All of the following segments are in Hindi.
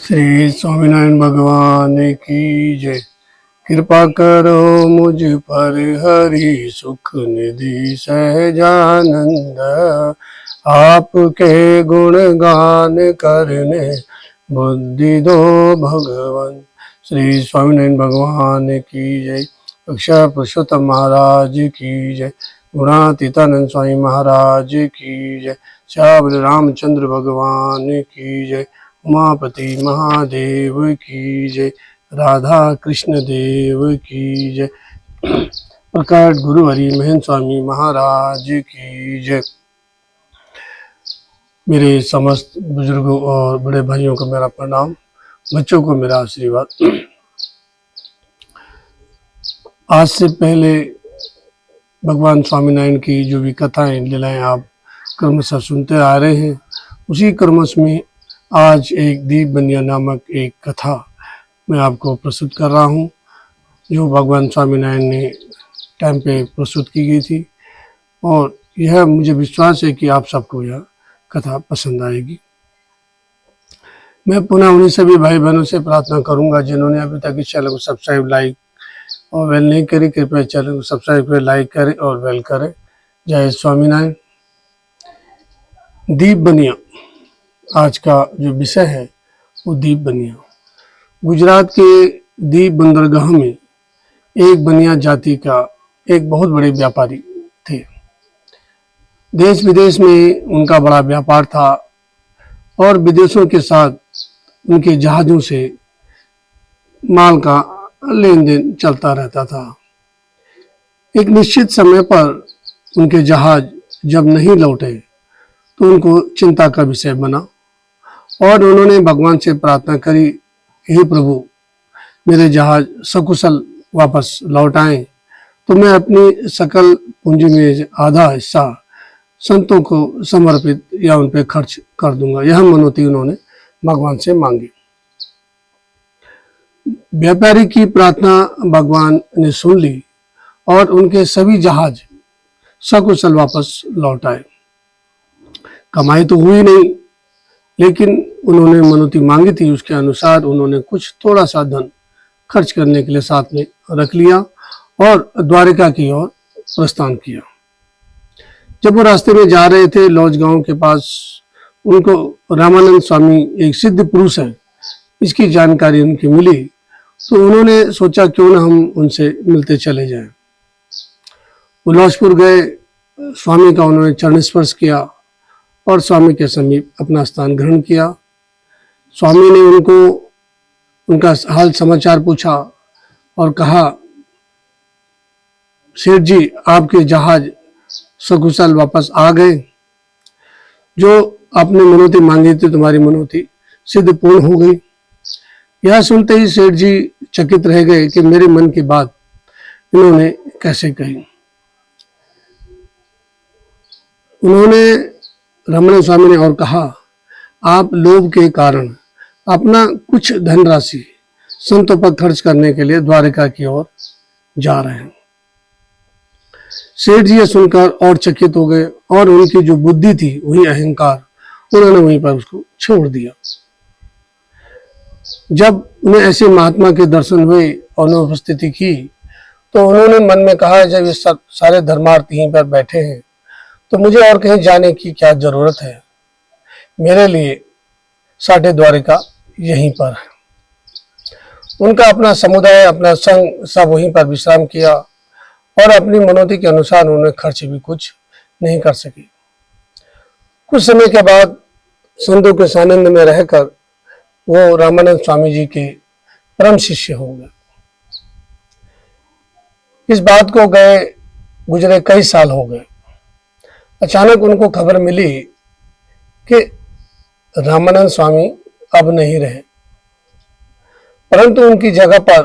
श्री स्वामीनारायण भगवान की जय। कृपा करो मुझ पर हरि सुख निधि सहजानंद। आपके गुण गान करने बुद्धि दो भगवान। श्री स्वामीनारायण भगवान की जय। अक्षर पुरुषोत्तम महाराज की जय। गुणातीतानंद स्वामी महाराज की जय। श्याम रामचंद्र भगवान की जय। उमापति महादेव की जय। राधा कृष्ण देव की जय। प्रकट गुरु हरि महेंद्र स्वामी महाराज की जय। मेरे समस्त बुजुर्गों और बड़े भाइयों को मेरा प्रणाम, बच्चों को मेरा आशीर्वाद। आज से पहले भगवान स्वामीनारायण की जो भी कथाएं लीलाएं आप क्रमशः सुनते आ रहे हैं, उसी क्रमश में आज एक दीप बनिया नामक एक कथा मैं आपको प्रस्तुत कर रहा हूं, जो भगवान स्वामीनारायण ने टाइम पे प्रस्तुत की गई थी। और यह मुझे विश्वास है कि आप सबको यह कथा पसंद आएगी। मैं पुनः उन्हीं सभी भाई बहनों से प्रार्थना करूंगा जिन्होंने अभी तक इस चैनल को सब्सक्राइब, लाइक और वेल नहीं करी, कृपया चैनल को सब्सक्राइब करें, लाइक करें और वेल करें। जय स्वामीनारायण। दीप बनिया आज का जो विषय है वो दीप बनिया। गुजरात के दीप बंदरगाह में एक बनिया जाति का एक बहुत बड़े व्यापारी थे। देश विदेश में उनका बड़ा व्यापार था और विदेशों के साथ उनके जहाज़ों से माल का लेन देन चलता रहता था। एक निश्चित समय पर उनके जहाज जब नहीं लौटे तो उनको चिंता का विषय बना और उन्होंने भगवान से प्रार्थना करी, हे प्रभु, मेरे जहाज सकुशल वापस लौट आए तो मैं अपनी सकल पूंजी में आधा हिस्सा संतों को समर्पित या उन पर खर्च कर दूंगा। यह मनोती उन्होंने भगवान से मांगी। व्यापारी की प्रार्थना भगवान ने सुन ली और उनके सभी जहाज सकुशल वापस लौट आए। कमाई तो हुई नहीं, लेकिन उन्होंने मनोती मांगी थी, उसके अनुसार उन्होंने कुछ थोड़ा सा धन खर्च करने के लिए साथ में रख लिया और द्वारिका की ओर प्रस्थान किया। जब वो रास्ते में जा रहे थे, लौज गांव के पास उनको रामानंद स्वामी एक सिद्ध पुरुष है, इसकी जानकारी उनकी मिली, तो उन्होंने सोचा क्यों ना हम उनसे मिलते चले जाएं। वो लौजपुर गए, स्वामी का उन्होंने चरण स्पर्श किया और स्वामी के समीप अपना स्थान ग्रहण किया। स्वामी ने उनको उनका हाल समाचार पूछा और कहा, सेठ जी, आपके जहाज सकुशल वापस आ गए। जो आपने मनोती मांगी थी, तुम्हारी मनोती सिद्ध पूर्ण हो गई। यह सुनते ही सेठ जी चकित रह गए कि मेरे मन की बात इन्होंने कैसे कही। उन्होंने रमण स्वामी ने और कहा, आप लोभ के कारण अपना कुछ धनराशि संतों पर खर्च करने के लिए द्वारिका की ओर जा रहे हैं। सेठ जी यह सुनकर और चकित हो गए और उनकी जो बुद्धि थी, वही अहंकार, उन्होंने वहीं पर उसको छोड़ दिया। जब उन्हें ऐसे महात्मा के दर्शन हुए और उन्होंने उपस्थिति की तो उन्होंने मन में कहा, जब ये सब सारे धर्मार्थ यहीं पर बैठे हैं तो मुझे और कहीं जाने की क्या जरूरत है। मेरे लिए साढ़े द्वारिका यहीं पर है। उनका अपना समुदाय, अपना संघ सब वहीं पर विश्राम किया और अपनी मनोती के अनुसार उन्होंने खर्च भी कुछ नहीं कर सके। कुछ समय के बाद संतों के सानिध्य में रहकर वो रामानंद स्वामी जी के परम शिष्य हो गए। इस बात को गुजरे कई साल हो गए। अचानक उनको खबर मिली कि रामानंद स्वामी अब नहीं रहे, परंतु उनकी जगह पर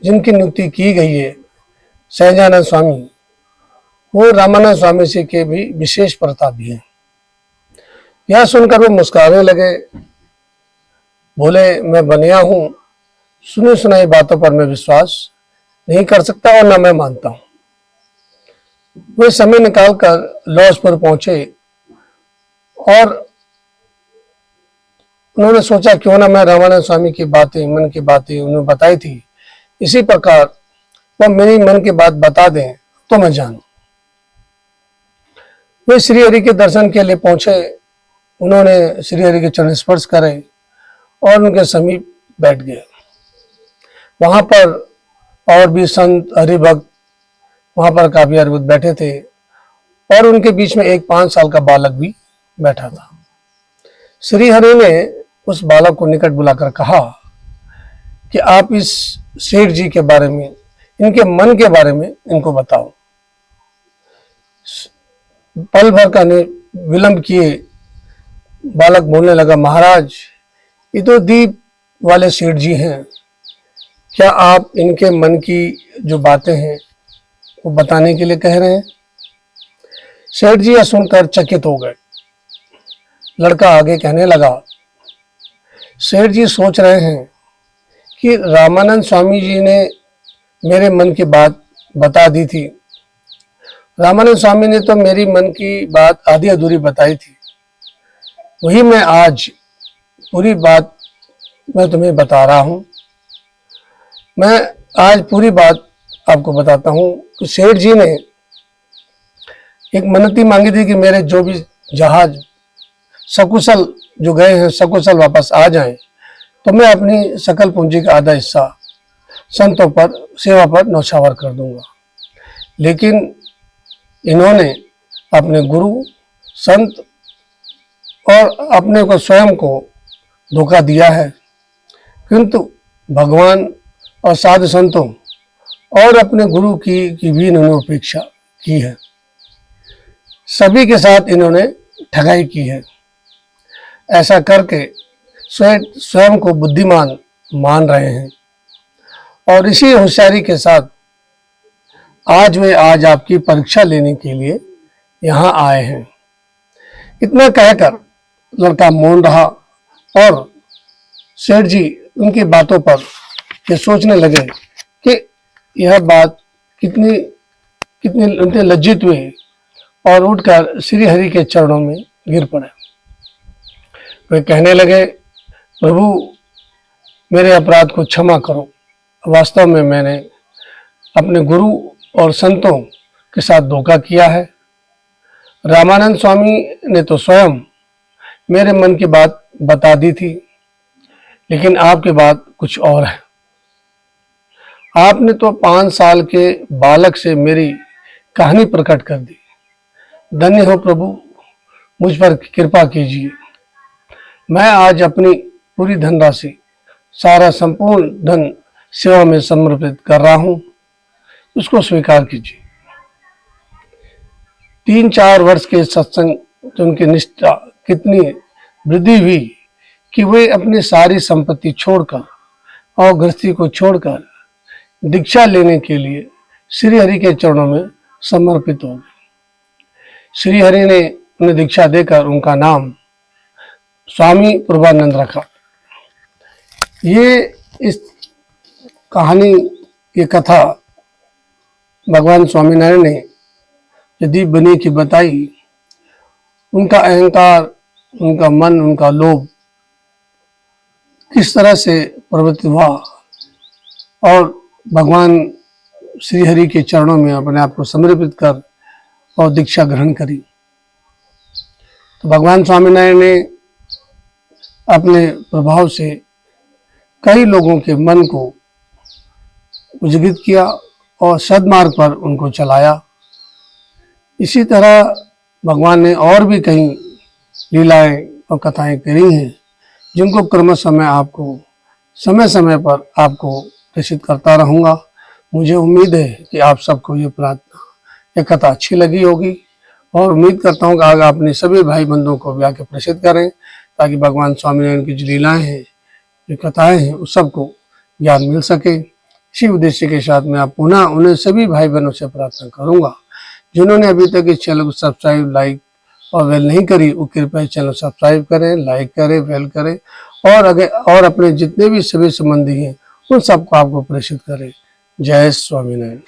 जिनकी नियुक्ति की गई है सहजानंद स्वामी, वो रामानंद स्वामी से के भी विशेष प्रतापी हैं। यह सुनकर वो मुस्कुराने लगे, बोले, मैं बनिया हूं, सुनी सुनाई बातों पर मैं विश्वास नहीं कर सकता और न मैं मानता हूं। वे समय निकालकर लौजपुर पहुंचे और उन्होंने सोचा क्यों ना मैं रामानंद स्वामी की बातें, मन की बातें उन्हें बताई थी, इसी प्रकार वह मेरी मन की बात बता दें तो मैं जानूं। वे श्री हरि के दर्शन के लिए पहुंचे। उन्होंने श्री हरि के चरण स्पर्श करे और उनके समीप बैठ गए। वहां पर और भी संत हरिभक्त वहां पर काफी हरिभक्त बैठे थे और उनके बीच में एक 5 साल का बालक भी बैठा था। श्री हरि ने उस बालक को निकट बुलाकर कहा कि आप इस सेठ जी के बारे में, इनके मन के बारे में इनको बताओ। पल भर का विलंब किए बालक बोलने लगा, महाराज ये तो दीप वाले सेठ जी हैं, क्या आप इनके मन की जो बातें हैं वो बताने के लिए कह रहे हैं? सेठ जी यह सुनकर चकित हो गए। लड़का आगे कहने लगा, सेठ जी सोच रहे हैं कि रामानंद स्वामी जी ने मेरे मन की बात बता दी थी। रामानंद स्वामी ने तो मेरी मन की बात आधी अधूरी बताई थी, वही मैं आज पूरी बात मैं तुम्हें बता रहा हूं। मैं आज पूरी बात आपको बताता हूं कि सेठ जी ने एक मन्नती मांगी थी कि मेरे जो भी जहाज सकुशल जो गए हैं सकुशल वापस आ जाएं, तो मैं अपनी सकल पूंजी का आधा हिस्सा संतों पर सेवा पर न्यौछावर कर दूंगा। लेकिन इन्होंने अपने गुरु, संत और अपने को स्वयं को धोखा दिया है, किंतु भगवान और साधु संतों और अपने गुरु की भी इन्होंने उपेक्षा की है। सभी के साथ इन्होंने ठगाई की है। ऐसा करके स्वयं को बुद्धिमान मान रहे हैं और इसी होशियारी के साथ आज आपकी परीक्षा लेने के लिए यहाँ आए हैं। इतना कहकर लड़का मौन रहा और सेठ जी उनकी बातों पर ये सोचने लगे कि यह बात कितनी उनके लज्जित हुए और उठकर श्री हरि के चरणों में गिर पड़े। वे कहने लगे, प्रभु मेरे अपराध को क्षमा करो। वास्तव में मैंने अपने गुरु और संतों के साथ धोखा किया है। रामानंद स्वामी ने तो स्वयं मेरे मन की बात बता दी थी, लेकिन आपकी बात कुछ और है। आपने तो 5 साल के बालक से मेरी कहानी प्रकट कर दी। धन्य हो प्रभु, मुझ पर कृपा कीजिए। मैं आज अपनी पूरी धनराशि, सारा संपूर्ण धन सेवा में समर्पित कर रहा हूं, उसको स्वीकार कीजिए। 3-4 वर्ष के सत्संग तो उनकी निष्ठा कितनी वृद्धि हुई कि वे अपनी सारी संपत्ति छोड़कर और गृहस्थी को छोड़कर दीक्षा लेने के लिए श्री हरि के चरणों में समर्पित हो गए। श्री हरि ने उन्हें दीक्षा देकर उनका नाम स्वामी प्रभानंद रखा। ये इस कहानी, ये कथा भगवान स्वामीनारायण ने जो दीप बनी की बताई, उनका अहंकार, उनका मन, उनका लोभ किस तरह से प्रवृत्त हुआ और भगवान श्री हरि के चरणों में अपने आप को समर्पित कर और दीक्षा ग्रहण करी। तो भगवान स्वामीनारायण ने अपने प्रभाव से कई लोगों के मन को उज्जीवित किया और सद्मार्ग पर उनको चलाया। इसी तरह भगवान ने और भी कई लीलाएं और कथाएं करी हैं, जिनको क्रमशः मैं आपको समय समय पर आपको प्रेषित करता रहूँगा। मुझे उम्मीद है कि आप सबको ये प्रार्थना, ये कथा अच्छी लगी होगी और उम्मीद करता हूँ कि आगे अपने सभी भाई बंधुओं को भी आके प्रेषित करें, ताकि भगवान स्वामीनारायण की जो लीलाएँ हैं, जो कथाएँ हैं, उस सबको ज्ञान मिल सके। इसी उद्देश्य के साथ मैं आप पुनः उन्हें सभी भाई बहनों से प्रार्थना करूँगा, जिन्होंने अभी तक इस चैनल को सब्सक्राइब, लाइक और वेल नहीं करी, वो कृपया चैनल सब्सक्राइब करें, लाइक करें, वेल करें और अपने जितने भी सभी संबंधी हैं उन सबको आपको प्रेषित करें। जय स्वामीनारायण।